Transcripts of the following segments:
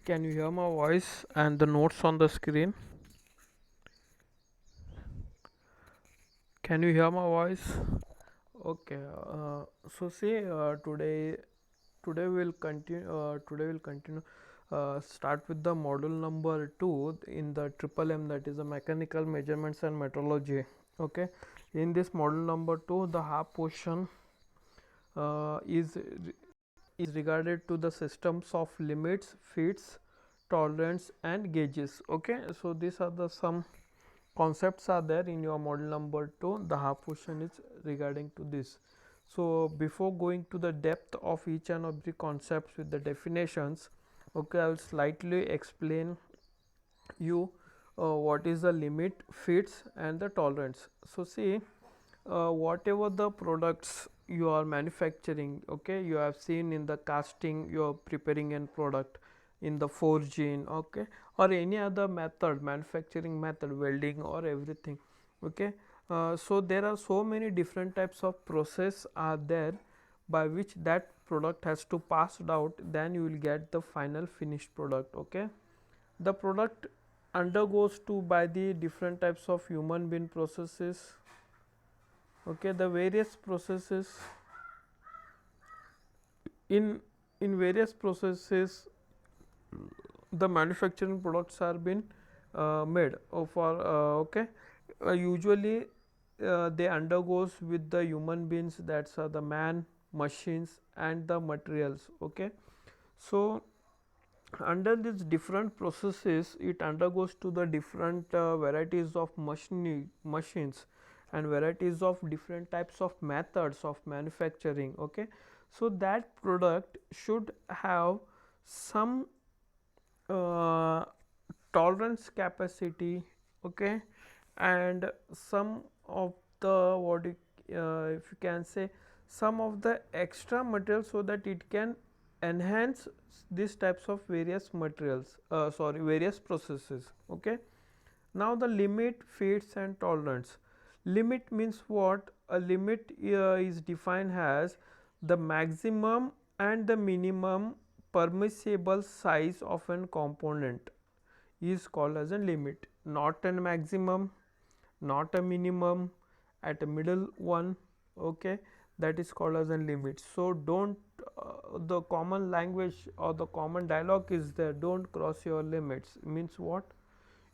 Can you hear my voice and the notes on the screen? Can you hear my voice? Okay. So see, today we'll continue. Start with the module number 2 in the triple M, that is the mechanical measurements and metrology. Okay. In this module number 2, the half portion is regarded to the systems of limits, fits, tolerance, and gauges. Okay. So these are the some concepts are there in your model number 2. The half portion is regarding to this. So before going to the depth of each and every concepts with the definitions, okay, I will slightly explain you what is the limit, fits, and the tolerance. So see, whatever the products you are manufacturing, okay, you have seen in the casting, you are preparing a product, in the forging, okay, or any other method, manufacturing method, welding or everything, okay. So there are so many different types of process are there by which that product has to pass out, then you will get the final finished product. Okay, the product undergoes to by the different types of human being processes. Okay, the various processes in various processes the manufacturing products are being made for okay, usually they undergoes with the human beings, that's the man, machines, and the materials. Okay, so under these different processes it undergoes to the different varieties of machines and varieties of different types of methods of manufacturing. Okay, so that product should have some uh, tolerance capacity, okay, and some of the if you can say some of the extra material so that it can enhance these types of various materials, various processes. Okay, now the limit, fits, and tolerance. Limit means what? A limit is defined as the maximum and the minimum permissible size of an component is called as a limit, not a maximum, not a minimum, at a middle one. Okay, that is called as a limit. So don't the common language or the common dialogue is there, don't cross your limits, means what?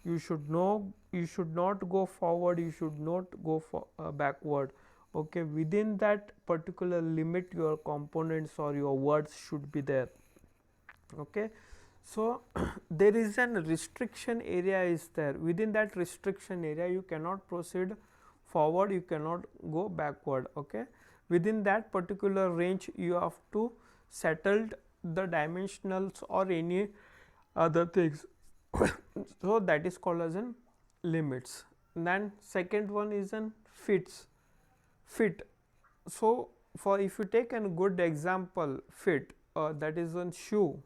You should know, you should not go forward, you should not go for backward. Okay, within that particular limit your components or your words should be there. Okay, so there is an restriction area is there, within that restriction area you cannot proceed forward, you cannot go backward. Okay, within that particular range you have to settle the dimensionals or any other things. So that is called as an limits. Then second one is an fit. So for if you take a good example, fit, that is one shoe.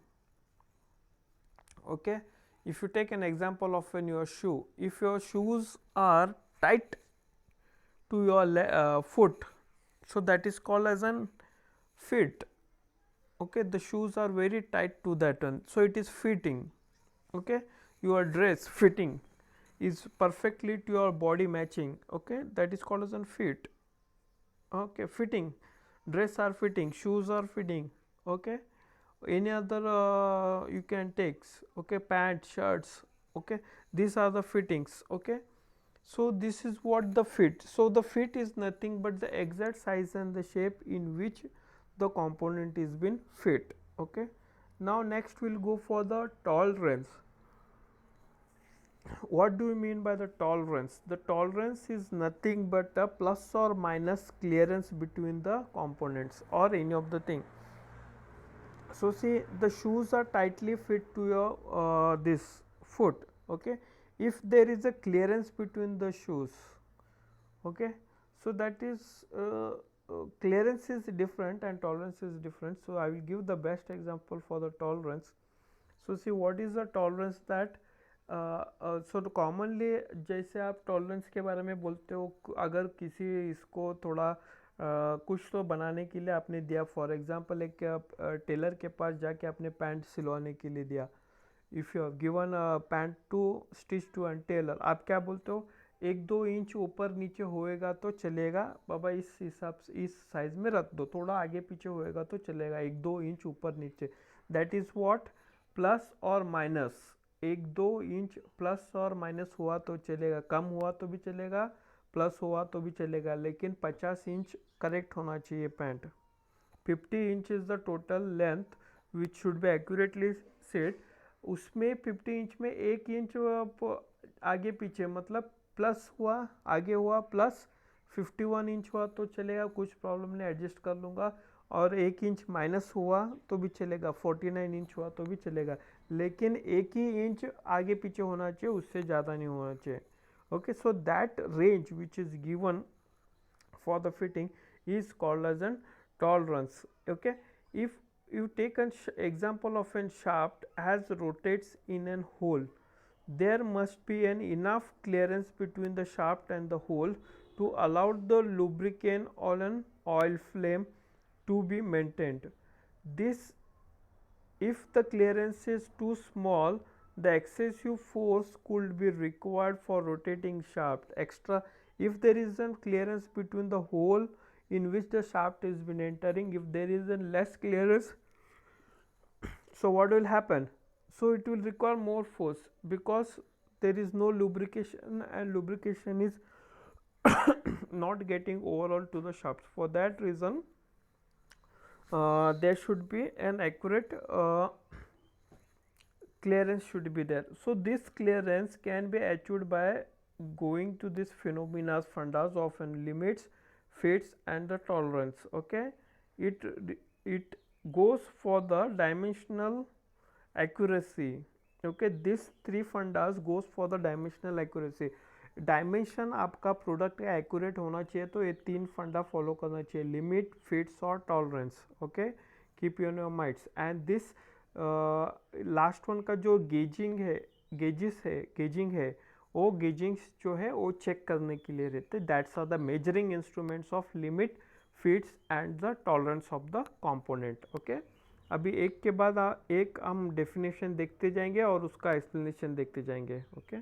Okay, if you take an example of your shoe, if your shoes are tight to your foot, so that is called as an fit. Okay, the shoes are very tight to that one, so it is fitting. Okay, your dress fitting is perfectly to your body matching. Okay, that is called as an fit. Okay, fitting, dress are fitting, shoes are fitting. Okay, any other you can take. Okay, pants, shirts. Okay, these are the fittings. Okay, so this is what the fit. So the fit is nothing but the exact size and the shape in which the component is been fit. Okay, now next we'll go for the tolerance. What do you mean by the tolerance? The tolerance is nothing but a plus or minus clearance between the components or any of the thing. So see, the shoes are tightly fit to your this foot. Okay, if there is a clearance between the shoes, okay, so that is clearance is different and tolerance is different. So I will give the best example for the tolerance. So see, what is the tolerance that सो तो commonly जैसे आप tolerance के बारे में बोलते हो, अगर किसी इसको थोड़ा कुछ तो बनाने के लिए आपने दिया, फॉर एग्जांपल एक टेलर के पास जाके आपने पैंट सिलवाने के लिए दिया, if you have given pant to stitch to and tailor, आप क्या बोलते हो, 1-2 इंच ऊपर नीचे होएगा तो चलेगा बाबा, इस हिसाब से इस साइज में रख दो, थोड़ा आगे पीछे होएगा तो चलेगा 1-2 इंच ऊपर नीचे, दैट इज व्हाट, प्लस और माइनस। 1-2 इंच प्लस और माइनस हुआ तो चलेगा, कम हुआ तो भी चलेगा, प्लस हुआ तो भी चलेगा, लेकिन 50 इंच करेक्ट होना चाहिए pant. 50 inch is the total length which should be accurately set. उसमें 50 इंच में 1 इंच आगे पीछे मतलब प्लस हुआ, आगे हुआ प्लस, 51 इंच हुआ तो चलेगा, कुछ प्रॉब्लम नहीं, एडजस्ट कर लूँगा। और 1 इंच माइनस हुआ तो भी चलेगा, 49 इंच हुआ तो भी चलेगा, लेकिन 1 ही इंच आगे पीछे होना चाहिए, उससे ज़्यादा नहीं होना चाहिए। Okay, so that range which is given for the fitting is called as an tolerance. Okay, if you take an example of a shaft as rotates in an hole, there must be an enough clearance between the shaft and the hole to allow the lubricant or an oil flame to be maintained. This, if the clearance is too small, the excessive force could be required for rotating shaft. Extra, if there is a clearance between the hole in which the shaft is been entering, if there is a less clearance, so what will happen? So it will require more force because there is no lubrication, and lubrication is not getting overall to the shaft. For that reason, there should be an accurate clearance should be there. So this clearance can be achieved by going to this phenomena fundas of limits, fits and the tolerance. Okay, it it goes for the dimensional accuracy. Okay, this three fundas goes for the dimensional accuracy. Dimension आपका product का accurate होना चाहिए तो ये 3 फंडा follow करना चाहिए, limit, fits और tolerance. Okay, keep your minds and this last one का जो गेजिंग है वो गेजिंग्स जो है वो चेक करने के लिए रहते, that's are the measuring instruments of limit, fits and the tolerance of the component. Okay, अभी एक के बाद एक हम डेफिनेशन देखते जाएंगे और उसका एक्सप्लेनेशन देखते जाएंगे। Okay,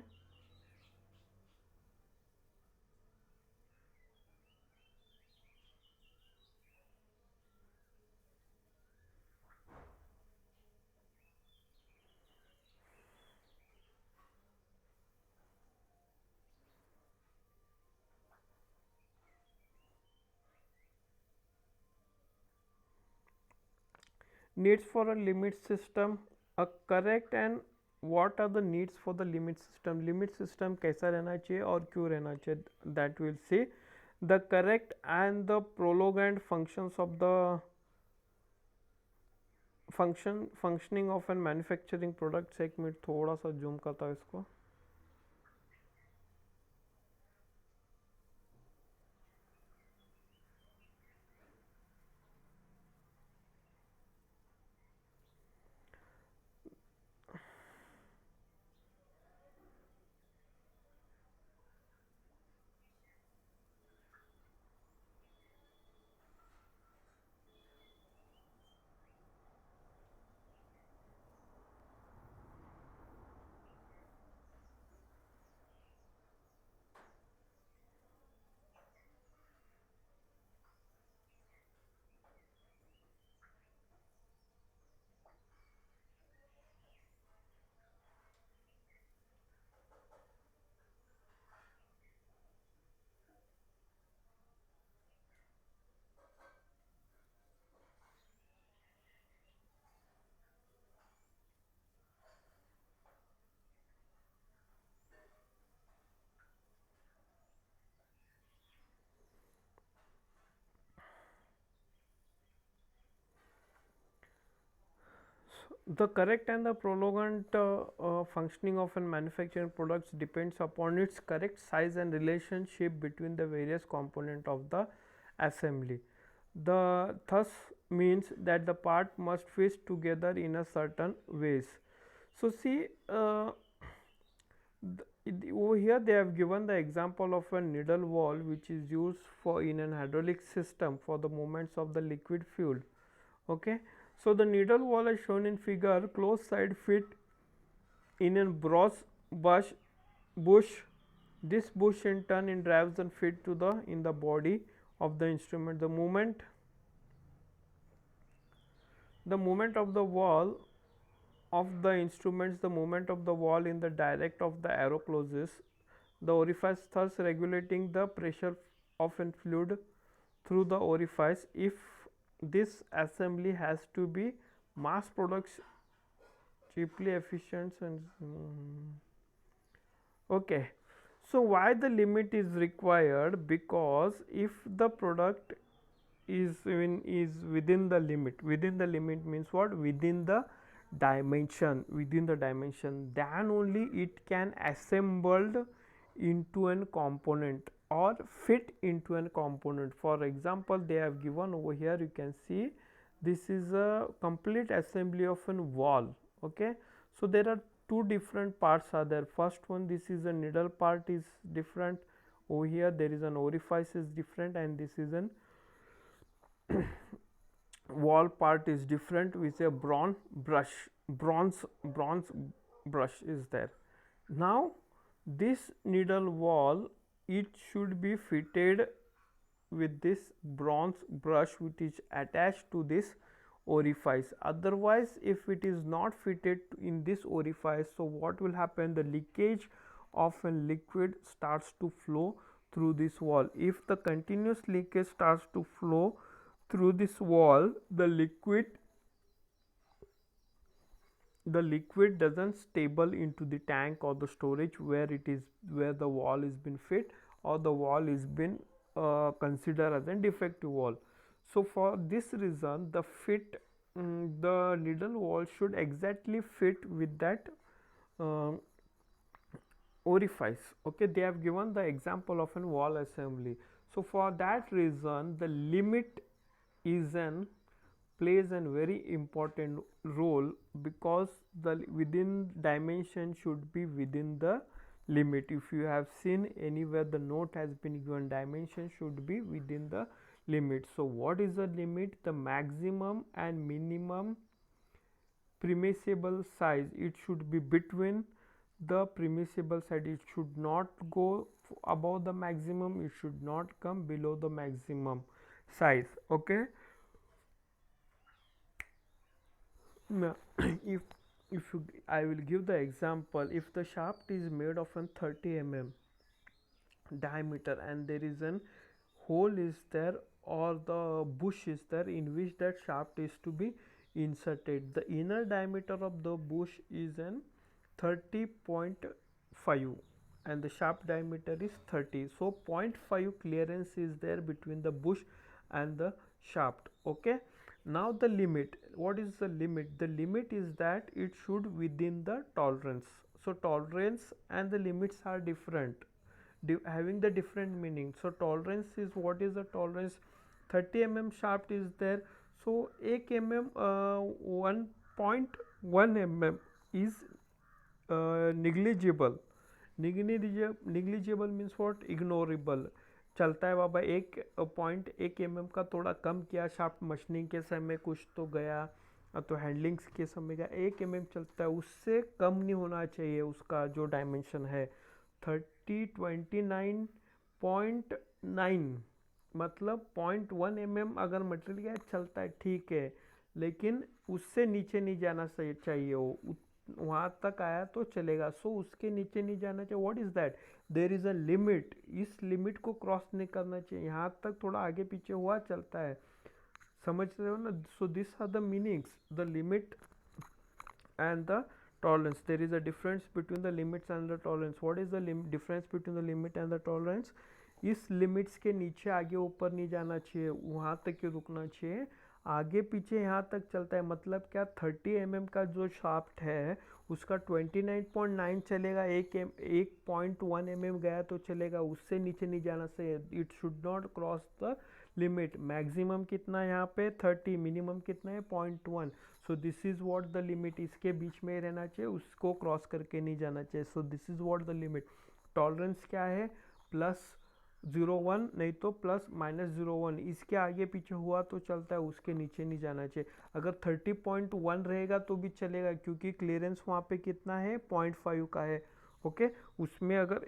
needs for a limit system, a correct, and what are the needs for the limit system, limit system कैसा रहना चाहिए और क्यों रहना चाहिए, that will see the correct and the prolonged functions of the functioning of an manufacturing product। एक minute थोड़ा सा जूम करता हूँ इसको। The correct and the prolonged functioning of a manufacturing products depends upon its correct size and relationship between the various component of the assembly. The thus means that the part must fit together in a certain ways. So see, over here they have given the example of a needle valve which is used for in an hydraulic system for the movements of the liquid fuel. Okay, so the needle valve is shown in figure, closed side fit in a broad bush. This bush in turn in drives and feed to the in the body of the instrument. The movement of the wall of the instruments, the movement of the wall in the direct of the arrow closes the orifice, thus regulating the pressure of a fluid through the orifice. If this assembly has to be mass produced, cheaply efficient and okay. So why the limit is required? Because if the product is within the limit, within the limit means what? Within the dimension, then only it can assembled into an component or fit into an component. For example, they have given over here, you can see this is a complete assembly of a wall. Okay, so there are two different parts are there. First one, this is a needle part is different. Over here there is an orifice is different, and this is an wall part is different with a bronze brush is there. Now this needle wall, it should be fitted with this bronze brush which is attached to this orifice. Otherwise, if it is not fitted in this orifice, so what will happen? The leakage of a liquid starts to flow through this wall. If the continuous leakage starts to flow through this wall, the liquid doesn't stable into the tank or the storage where it is, where the wall is been fit or the wall is been considered as a defective wall. So for this reason, the the needle wall should exactly fit with that orifice. Okay, they have given the example of an wall assembly. So for that reason, the limit is an plays a very important role, because the within dimension should be within the limit. If you have seen anywhere the note has been given, dimension should be within the limit. So what is the limit? The maximum and minimum permissible size, it should be between the permissible size. It should not go above the maximum, it should not come below the maximum size. Okay, now if I will give the example. If the shaft is made of an 30 mm diameter and there is an hole is there or the bush is there in which that shaft is to be inserted, the inner diameter of the bush is an 30.5 and the shaft diameter is 30. So 0.5 clearance is there between the bush and the shaft. Okay, now the limit, what is the limit? The limit is that it should within the tolerance. So tolerance and the limits are different, having the different meaning. So tolerance is, what is the tolerance? 30 mm shaft is there, so 1 mm 1.1 mm is negligible. Negligible means what? Ignorable. चलता है बाबा, 1.1 mm का थोड़ा कम किया shaft, machining के समय कुछ तो गया तो हैंडलिंग्स के समय का 1 mm चलता है, उससे कम नहीं होना चाहिए उसका जो डायमेंशन है 29.9, मतलब 0.1 mm अगर मटेरियल गया चलता है ठीक है, लेकिन उससे नीचे नहीं जाना चाहिए, वो वहाँ तक आया तो चलेगा, सो उसके नीचे नहीं जाना चाहिए. What is that? There is a limit, इस लिमिट को क्रॉस नहीं करना चाहिए, यहाँ तक थोड़ा आगे पीछे हुआ चलता है, समझ रहे हो ना? So this are the meanings, the limit and the tolerance. There is a difference between the limits and the tolerance. What is the difference between the limit and the tolerance? इस लिमिट्स के नीचे आगे ऊपर नहीं जाना चाहिए, वहाँ तक ही रुकना चाहिए, आगे पीछे यहाँ तक चलता है. मतलब क्या? 30 mm का जो शाफ्ट है उसका 29.9 चलेगा, 1.1 mm गया तो चलेगा, उससे नीचे नहीं जाना चाहिए. It should not cross the limit. Maximum कितना है यहाँ पे? 30. मिनिमम कितना है? 0.1. सो this is what the limit, इसके बीच में रहना चाहिए, उसको क्रॉस करके नहीं जाना चाहिए. सो this is what the limit. Tolerance क्या है? प्लस 0.01 नहीं तो +-0.1, इसके आगे पीछे हुआ तो चलता है, उसके नीचे नहीं जाना चाहिए। अगर 30.1 रहेगा तो भी चलेगा, क्योंकि क्लियरेंस वहाँ पे कितना है, 0.5 का है। ओके, उसमें अगर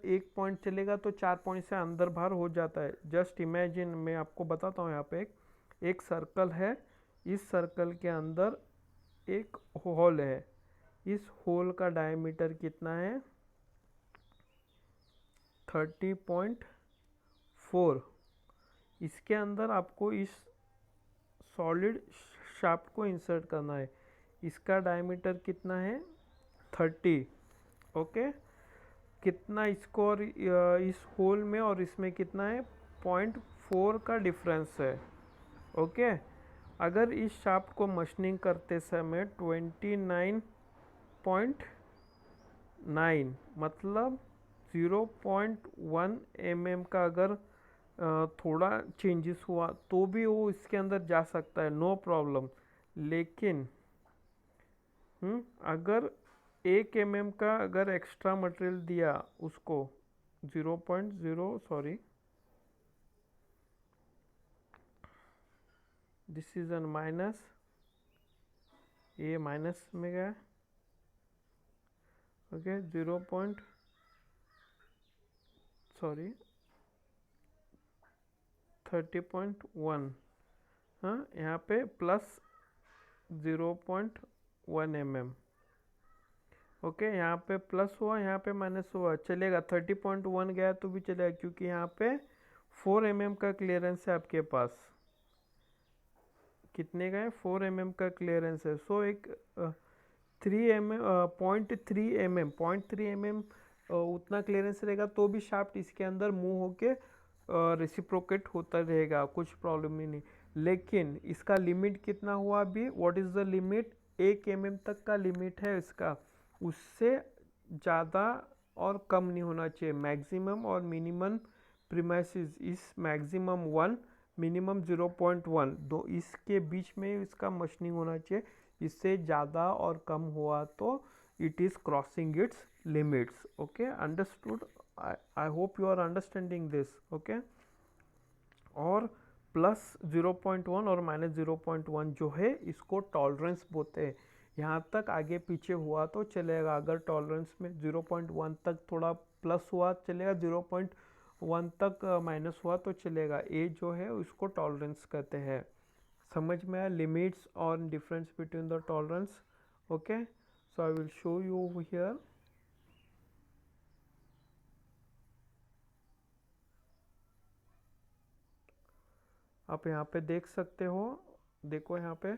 एक पॉइंट चलेगा तो 4 पॉइंट से अंदर बाहर हो जाता है। जस्ट इमेजिन, मैं आपको बताता हूँ, यहाँ पे एक सर्कल है, इस सर्कल के अंदर एक होल है, इस होल का डायमीटर कितना है, 30.4। इसके अंदर आपको इस सॉलिड शाफ्ट को इंसर्ट करना है। इसका डायमीटर कितना है, 30। ओके, कितना इसको और इस होल में और इसमें कितना है, 0.4 का डिफरेंस है। ओके, अगर इस शाफ्ट को मशीनिंग करते समय 29.9 मतलब 0.1 mm का अगर थोड़ा चेंजेस हुआ तो भी वो इसके अंदर जा सकता है, नो प्रॉब्लम। लेकिन अगर 1 mm का अगर एक्स्ट्रा मटेरियल दिया उसको 0.0, sorry, this is an minus, ये माइनस में गया। ओके, 30.1, हाँ, यहाँ पे +0.1 mm। ओके, यहाँ पे प्लस हुआ, यहाँ पे माइनस हुआ, चलेगा। 30.1 गया तो भी चलेगा, क्योंकि यहाँ पे 4 mm का क्लियरेंस है आपके पास। कितने का है, 4 mm का क्लियरेंस है। सो एक 0.3 mm उतना क्लियरेंस रहेगा तो भी शाफ्ट इसके अंदर मूव होके रेसिप्रोकेट होता रहेगा, कुछ प्रॉब्लम ही नहीं। लेकिन इसका लिमिट कितना हुआ अभी, what is the limit, 1 mm तक का लिमिट है इसका, उससे ज़्यादा और कम नहीं होना चाहिए। मैक्सिमम और मिनिमम प्रीमाइसिस इस मैक्सिमम 1, मिनिमम 0.1, दो इसके बीच में इसका मशीनिंग होना चाहिए। इससे ज़्यादा और कम हुआ तो it is crossing its limits. Okay, understood, I hope you are understanding this. Okay, और +0.1 और -0.1 जो है इसको टॉलरेंस बोलते हैं। यहाँ तक आगे पीछे हुआ तो चलेगा, अगर टॉलरेंस में 0.1 तक थोड़ा प्लस हुआ चलेगा, 0.1 तक माइनस हुआ तो चलेगा। ये जो है उसको टॉलरेंस कहते हैं। समझ में आया लिमिट्स और difference between the tolerance. Okay, so I will show you here. आप यहाँ पे देख सकते हो, देखो यहाँ पे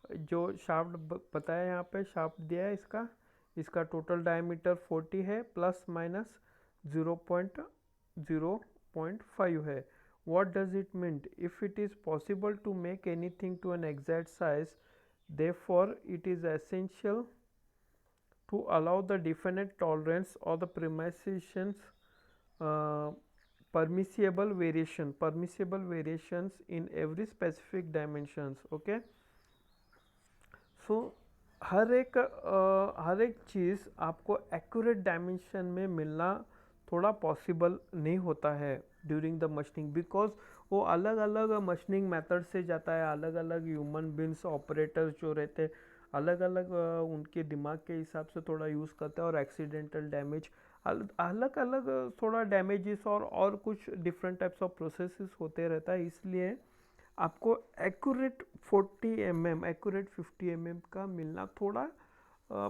जो शाफ्ट बताया, यहाँ पे शाफ्ट दिया है इसका टोटल डायमीटर 40 है, प्लस माइनस 0.5 है। what does it mean, if it is possible to make anything to an exact size, therefore it is essential to allow the definite tolerance or the uh, permissible variations in every specific dimensions। okay, सो हर एक चीज़ आपको accurate dimension में मिलना थोड़ा possible नहीं होता है during the machining, because वो अलग अलग मशीनिंग मेथड से जाता है। अलग अलग ह्यूमन बींग्स ऑपरेटर्स जो रहते हैं अलग अलग उनके दिमाग के हिसाब से थोड़ा यूज़ करते हैं, और एक्सीडेंटल डैमेज अलग अलग थोड़ा डैमेजेस और कुछ डिफरेंट टाइप्स ऑफ प्रोसेसेस होते रहता है। इसलिए आपको एक्यूरेट 40 mm, एक्यूरेट 50 mm का मिलना थोड़ा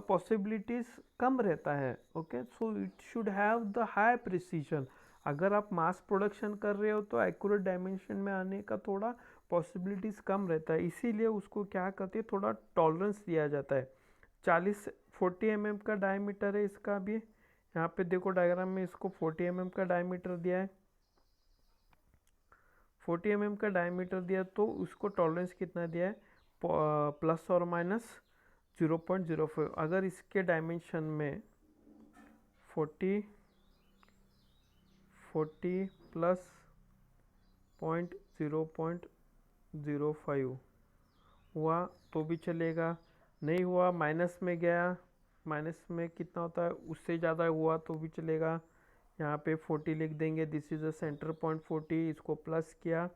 पॉसिबिलिटीज़ कम रहता है। Okay, so it should have the high precision. अगर आप मास प्रोडक्शन कर रहे हो तो एक्यूरेट डायमेंशन में आने का थोड़ा पॉसिबिलिटीज़ कम रहता है, इसीलिए उसको क्या कहते हैं, थोड़ा टॉलरेंस दिया जाता है। 40 mm का डायमीटर है इसका भी, यहाँ पे देखो डायग्राम में इसको 40 mm का डायमीटर दिया है। 40 mm का डायमीटर दिया तो उसको टॉलरेंस कितना दिया है, प्लस और माइनस 0.05। अगर इसके डायमेंशन में 40 प्लस 0.05 हुआ तो भी चलेगा, नहीं हुआ माइनस में गया, माइनस में कितना होता है उससे ज़्यादा हुआ तो भी चलेगा। यहाँ पे 40 लिख देंगे, this is a centre point 40, इसको प्लस किया,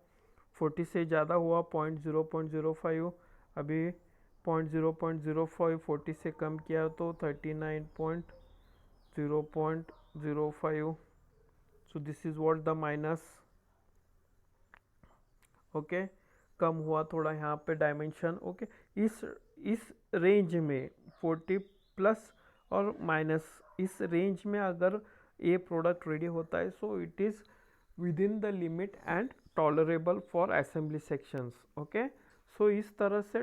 40 से ज़्यादा हुआ 0.05, अभी 0.005, 40 से कम किया तो 39.0.05, so this is what the minus. Okay, कम हुआ थोड़ा यहाँ पे डायमेंशन। ओके, इस रेंज में 40 प्लस और माइनस, इस रेंज में अगर ये प्रोडक्ट रेडी होता है so it is within the limit and tolerable for assembly sections. Okay, so इस तरह से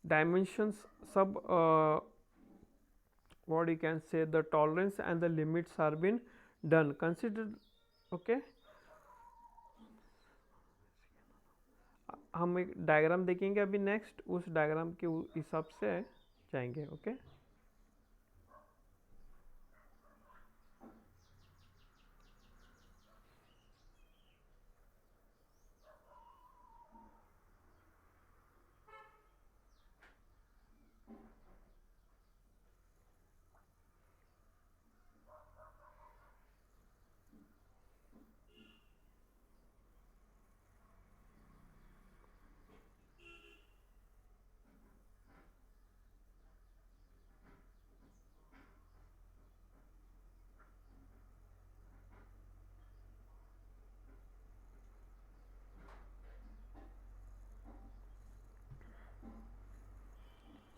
डायमेंशंस सब what you can say, the tolerance and the limits are been done, considered. Okay, हम एक diagram देखेंगे अभी नेक्स्ट, उस diagram के हिसाब से जाएंगे। ओके,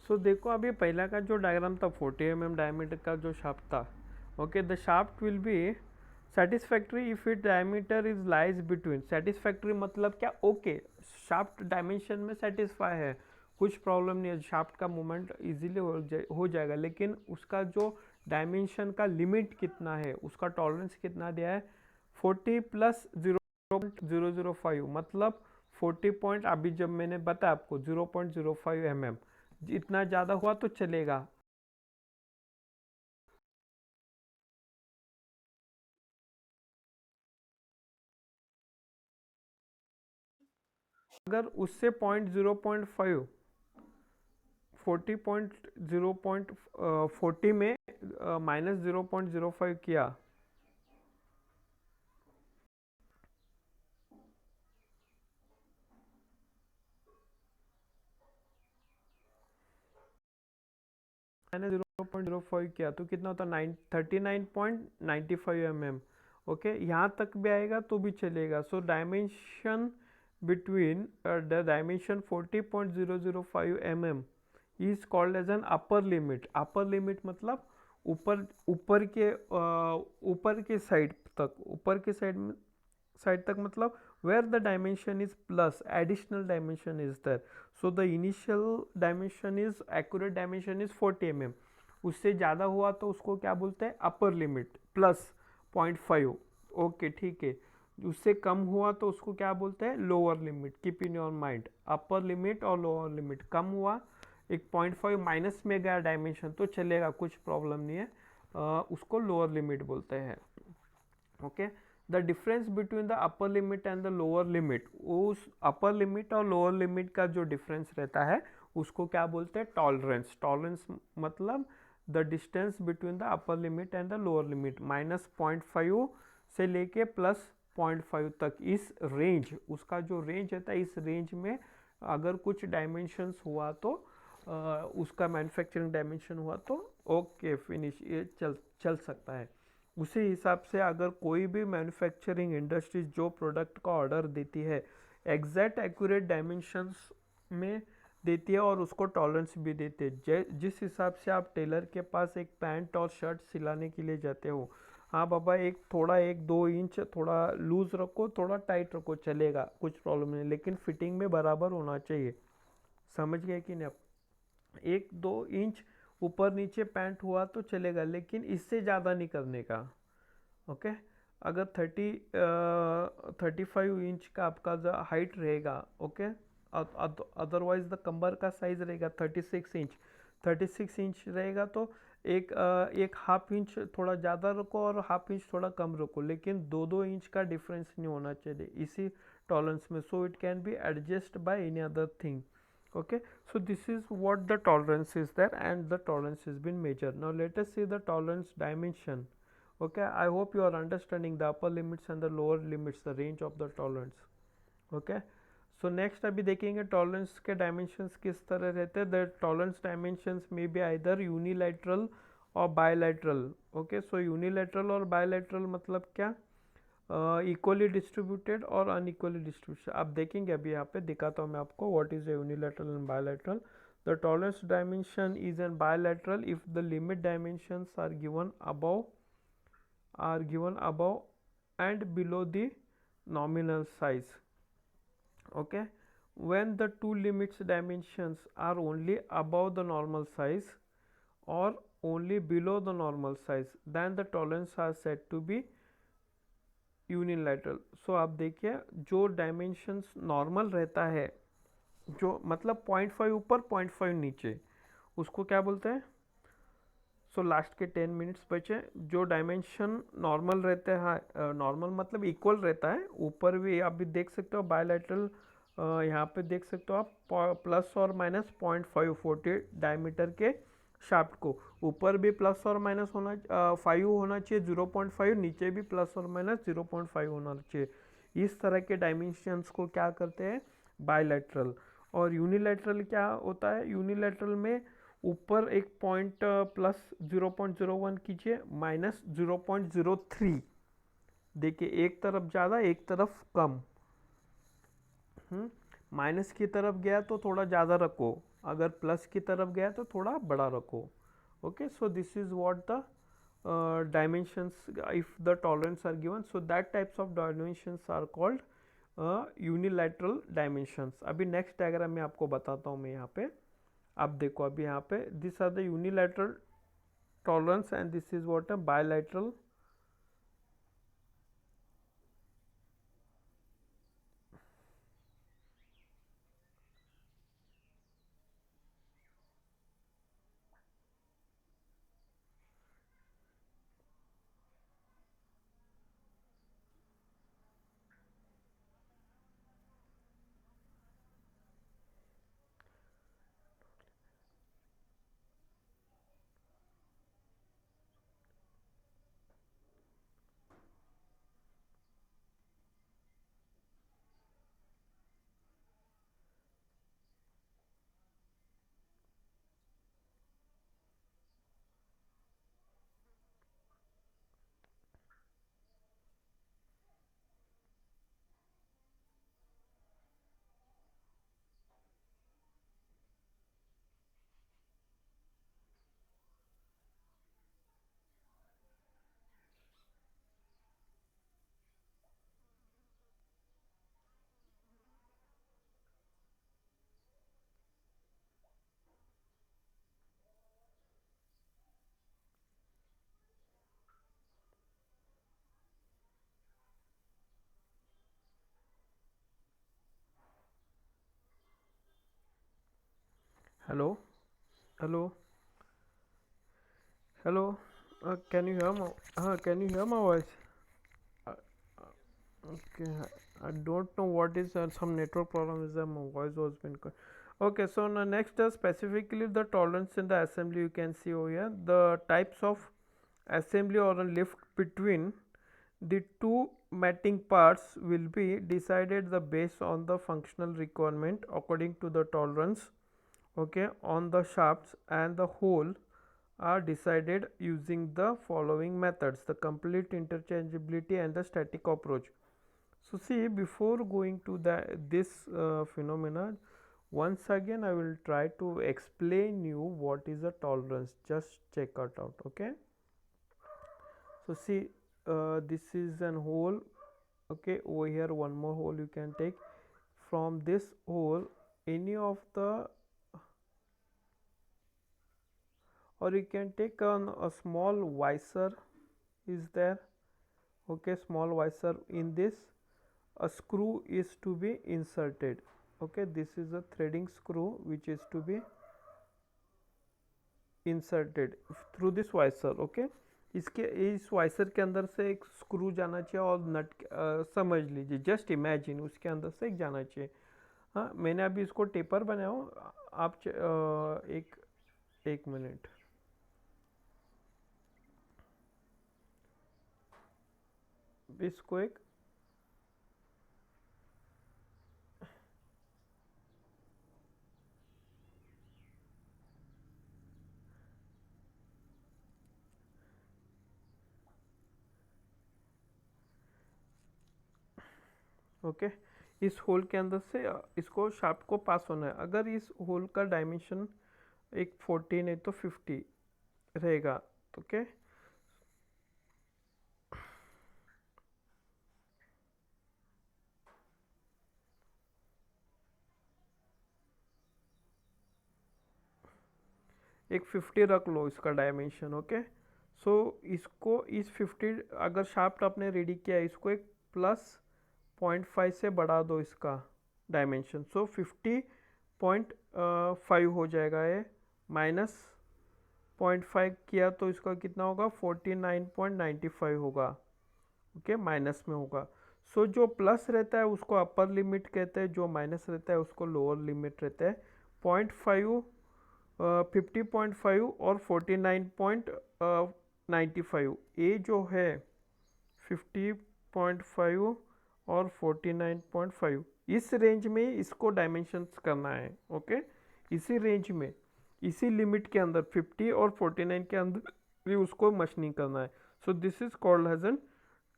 सो देखो अभी पहला का जो डायग्राम था 40 mm डायमीटर का जो शाफ्ट था। Okay, the shaft will be satisfactory if it diameter is lies between, satisfactory मतलब क्या, ओके, शाफ्ट डायमेंशन में सेटिस्फाई है, कुछ प्रॉब्लम नहीं है, शाफ्ट का मूवमेंट इजीली हो जाएगा, लेकिन उसका जो डायमेंशन का लिमिट कितना है, उसका टॉलरेंस कितना दिया है, 40 प्लस 0.005, मतलब 40 पॉइंट, अभी जब मैंने बताया आपको 0.05 mm, इतना ज़्यादा हुआ तो चलेगा। अगर उससे 0.05, 40 में माइनस 0.05 किया, मैंने 0.05 किया तो कितना होता है, 39.95 mm। ओके, यहाँ तक भी आएगा तो भी चलेगा। So dimension between the dimension 40.005 mm is called as an upper limit. Upper limit मतलब ऊपर के साइड तक, ऊपर के साइड तक, मतलब where the dimension is plus additional dimension is there, so the initial dimension is accurate dimension is 40 mm, उससे ज़्यादा हुआ तो उसको क्या बोलते हैं, अपर लिमिट प्लस 0.5। ओके, ठीक है, उससे कम हुआ तो उसको क्या बोलते हैं, lower limit. Keep in your mind, upper limit और लोअर लिमिट, कम हुआ एक 0.5 माइनस में गया डायमेंशन तो चलेगा, कुछ प्रॉब्लम नहीं है, उसको लोअर लिमिट बोलते हैं। Okay, the difference between the upper limit and the lower limit, उस अपर लिमिट और लोअर लिमिट का जो डिफरेंस रहता है उसको क्या बोलते हैं, टॉलरेंस। टॉलरेंस मतलब the distance between the upper limit and the lower limit, minus 0.5 से लेके प्लस 0.5 तक, इस रेंज, उसका जो रेंज रहता है, इस रेंज में अगर कुछ डायमेंशंस हुआ तो उसका मैन्युफैक्चरिंग डायमेंशन हुआ तो ओके फिनिश, ये चल सकता है। उसी हिसाब से अगर कोई भी मैन्युफैक्चरिंग इंडस्ट्रीज जो प्रोडक्ट का ऑर्डर देती है, एग्जैक्ट एक्यूरेट डायमेंशंस में देती है और उसको टॉलरेंस भी देते हैं। जिस हिसाब से आप टेलर के पास एक पैंट और शर्ट सिलाने के लिए जाते हो, हाँ बाबा, एक दो इंच थोड़ा लूज रखो, थोड़ा टाइट रखो, चलेगा, कुछ प्रॉब्लम नहीं, लेकिन फिटिंग में बराबर होना चाहिए। समझ गए कि नहीं आप, एक दो इंच ऊपर नीचे पैंट हुआ तो चलेगा, लेकिन इससे ज़्यादा नहीं करने का। ओके, अगर 35 इंच का आपका हाइट रहेगा, ओके, अदरवाइज द कमर का साइज रहेगा 36 इंच, 36 इंच रहेगा तो एक हाफ इंच थोड़ा ज़्यादा रखो और हाफ इंच थोड़ा कम रखो, लेकिन 2-2 इंच का डिफरेंस नहीं होना चाहिए इसी टॉलरेंस में, so it can be adjust by any other thing. Okay, so this is what the tolerance is there, and the tolerance has been measured. Now let us see the tolerance dimension. Okay, I hope you are understanding the upper limits and the lower limits, the range of the tolerance. Okay, so next अभी देखेंगे tolerance के dimensions किस तरह रहते हैं. The tolerance dimensions may be either unilateral और bilateral. Okay, सो unilateral और bilateral मतलब क्या, इक्वली डिस्ट्रीब्यूटेड और अनइक्वली डिस्ट्रीब्यूटेड. आप देखेंगे अभी यहाँ पे दिखाता हूँ मैं आपको what is unilateral and bilateral. The tolerance dimension is an bilateral if the limit dimensions are given above and below the nominal size. Okay, when the two limits dimensions are only above the normal size or only below the normal size, then the tolerance are said to be unilateral. So आप देखिए जो dimensions normal रहता है, जो मतलब 0.5 ऊपर 0.5 नीचे, उसको क्या बोलते हैं. सो लास्ट के 10 मिनट्स बचे. जो डायमेंशन नॉर्मल रहते हैं, नॉर्मल मतलब इक्वल रहता है, ऊपर भी आप भी देख सकते हो बायलैटरल, यहाँ पे देख सकते हो आप प्लस और माइनस 0.5 40 डायमीटर के शाफ्ट को, ऊपर भी प्लस और माइनस होना 5 होना चाहिए 0.5, नीचे भी प्लस और माइनस 0.5 होना चाहिए. इस तरह के डायमेंशंस को क्या करते हैं, बायलैटरल. और यूनिलैटरल क्या होता है, यूनिलैटरल में ऊपर एक पॉइंट प्लस 0.01 कीजिए, माइनस 0.03. देखिए एक तरफ ज़्यादा एक तरफ कम. माइनस की तरफ गया तो थोड़ा ज़्यादा रखो, अगर प्लस की तरफ गया तो थोड़ा बड़ा रखो. Okay, so this is what the dimensions if the tolerance are given. So that types of dimensions are called unilateral dimensions. अभी नेक्स्ट डायग्राम में आपको बताता हूँ मैं यहाँ पे. आप देखो अभी यहाँ पे this are the unilateral tolerance and this is what a bilateral. Hello hello hello, can you hear my can you hear my voice? uh, okay, I don't know what is some network problem is there, my voice was been okay. So now next specifically the tolerance in the assembly, you can see over here the types of assembly or a lift between the two matting parts will be decided the based on the functional requirement according to the tolerance. Okay, on the shafts and the hole are decided using the following methods: the complete interchangeability and the static approach. So see, before going to this phenomena, once again I will try to explain you what is a tolerance. Just check it out. Okay, so see, this is an hole. Okay, over here one more hole you can take. From this hole any of the, or you can take a small visor is there. Okay, small visor, in this a screw is to be inserted. Okay, this is a threading screw which is to be inserted through this visor. Okay, इसके इस वाइसर के अंदर से एक screw जाना चाहिए और नट समझ लीजिए, जस्ट इमेजिन उसके अंदर से एक जाना चाहिए. हाँ, मैंने अभी इसको टेपर बनाया हूँ। आप एक एक मिनट। इसको एक ओके, इस होल के अंदर से इसको शाफ्ट को पास होना है। अगर इस होल का डायमेंशन एक 40 नहीं तो 50 रहेगा, ओके। एक 50 रख लो इसका डायमेंशन, ओके। सो इसको इस 50, अगर शाफ्ट आपने रेडी किया है, इसको एक प्लस 0.5 से बढ़ा दो इसका डायमेंशन। सो 50.5 हो जाएगा ये। माइनस 0.5 किया तो इसका कितना होगा, 49.95 होगा, ओके, माइनस में होगा। सो जो प्लस रहता है उसको अपर लिमिट कहते हैं, जो माइनस रहता है उसको लोअर लिमिट रहता है। 0.5, 50.5 और 49.95, ये जो है 50.5 और 49.5, इस रेंज में इसको डायमेंशंस करना है, ओके। इसी रेंज में, इसी लिमिट के अंदर 50 और 49 के अंदर भी उसको मशीनिंग करना है। So this is called as an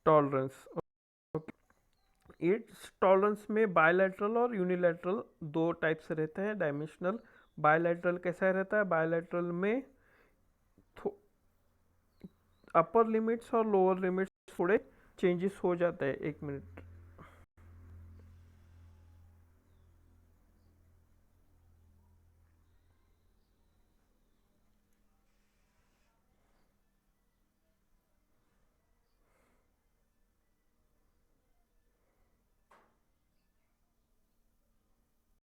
tolerance. इस टॉलरेंस में बायलैटरल और यूनिलैटरल दो टाइप से रहते हैं डायमेंशनल। बायलैटरल कैसा रहता है, बायलैटरल में अपर लिमिट्स और लोअर लिमिट्स थोड़े चेंजेस हो जाते हैं। एक मिनट।